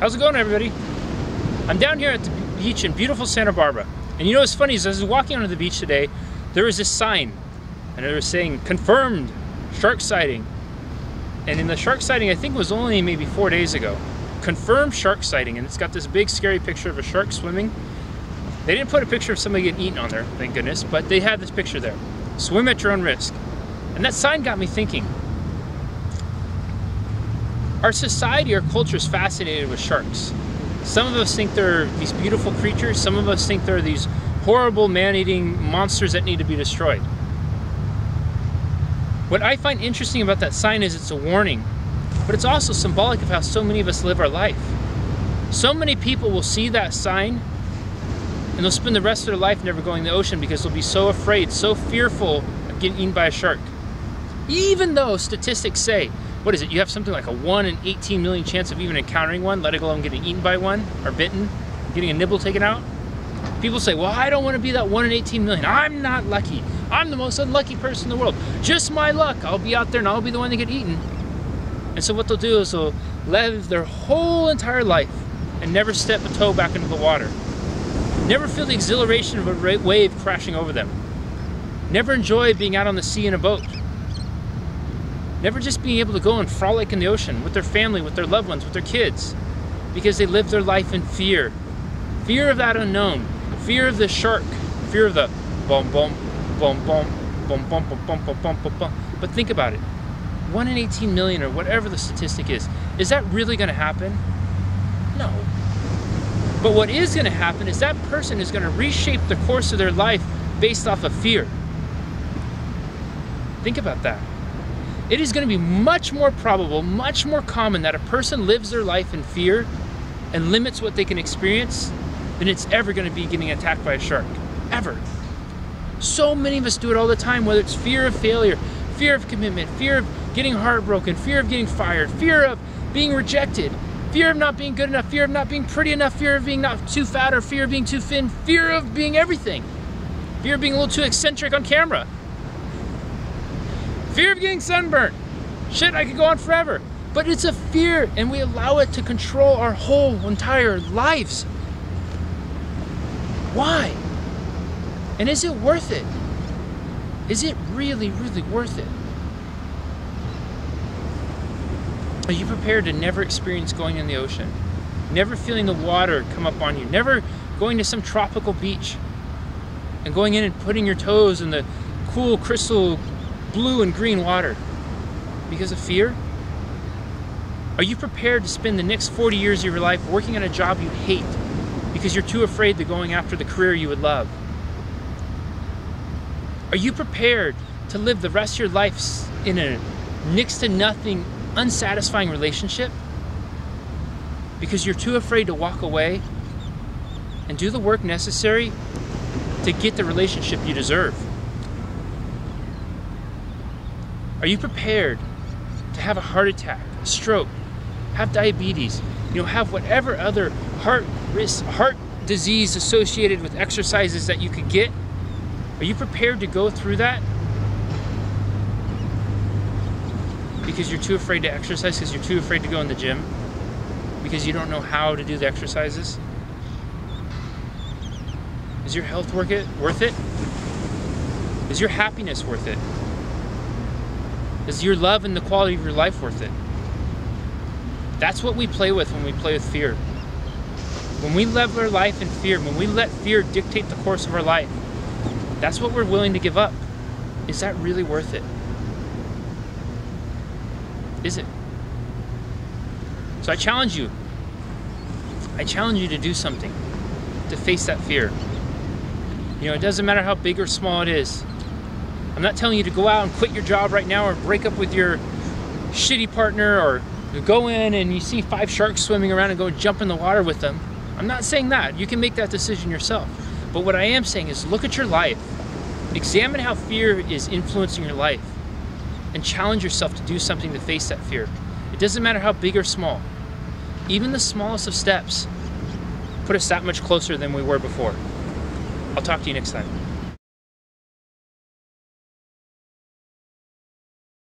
How's it going, everybody? I'm down here at the beach in beautiful Santa Barbara. And you know what's funny is as I was walking onto the beach today, there was this sign and it was saying, confirmed shark sighting. And in the shark sighting, I think it was only maybe 4 days ago, confirmed shark sighting. And it's got this big scary picture of a shark swimming. They didn't put a picture of somebody getting eaten on there, thank goodness, but they had this picture there. Swim at your own risk. And that sign got me thinking. Our society, our culture is fascinated with sharks. Some of us think they're these beautiful creatures. Some of us think they're these horrible man-eating monsters that need to be destroyed. What I find interesting about that sign is it's a warning, but it's also symbolic of how so many of us live our life. So many people will see that sign and they'll spend the rest of their life never going to the ocean because they'll be so afraid, so fearful of getting eaten by a shark. Even though statistics say, what is it? You have something like a 1 in 18 million chance of even encountering one, let alone getting eaten by one, or bitten, getting a nibble taken out. People say, well, I don't want to be that 1 in 18 million. I'm not lucky. I'm the most unlucky person in the world. Just my luck. I'll be out there and I'll be the one to get eaten. And so what they'll do is they'll live their whole entire life and never step a toe back into the water. Never feel the exhilaration of a wave crashing over them. Never enjoy being out on the sea in a boat. Never just being able to go and frolic in the ocean with their family, with their loved ones, with their kids, because they live their life in fear. Fear of that unknown, fear of the shark, fear of the boom, boom, boom, boom, boom, boom, boom, boom, boom, boom, boom. But think about it, 1 in 18 million or whatever the statistic is that really gonna happen? No. But what is gonna happen is that person is gonna reshape the course of their life based off of fear. Think about that. It is going to be much more probable, much more common that a person lives their life in fear and limits what they can experience than it's ever going to be getting attacked by a shark. Ever. So many of us do it all the time, whether it's fear of failure, fear of commitment, fear of getting heartbroken, fear of getting fired, fear of being rejected, fear of not being good enough, fear of not being pretty enough, fear of being not too fat or fear of being too thin, fear of being everything, fear of being a little too eccentric on camera. Fear of getting sunburned. Shit, I could go on forever. But it's a fear and we allow it to control our whole entire lives. Why? And is it worth it? Is it really, really worth it? Are you prepared to never experience going in the ocean? Never feeling the water come up on you? Never going to some tropical beach and going in and putting your toes in the cool crystal blue and green water because of fear? Are you prepared to spend the next 40 years of your life working on a job you hate because you're too afraid to going after the career you would love? Are you prepared to live the rest of your life in a next to nothing, unsatisfying relationship because you're too afraid to walk away and do the work necessary to get the relationship you deserve? Are you prepared to have a heart attack, a stroke, have diabetes, have whatever other heart disease associated with exercises that you could get? Are you prepared to go through that because you're too afraid to exercise, because you're too afraid to go in the gym, because you don't know how to do the exercises? Is your health worth it? Is your happiness worth it? Is your love and the quality of your life worth it? That's what we play with when we play with fear. When we live our life in fear, when we let fear dictate the course of our life, that's what we're willing to give up. Is that really worth it? Is it? So I challenge you. I challenge you to do something, to face that fear. It doesn't matter how big or small it is. I'm not telling you to go out and quit your job right now or break up with your shitty partner or go in and you see 5 sharks swimming around and go jump in the water with them. I'm not saying that. You can make that decision yourself. But what I am saying is look at your life. Examine how fear is influencing your life and challenge yourself to do something to face that fear. It doesn't matter how big or small. Even the smallest of steps put us that much closer than we were before. I'll talk to you next time.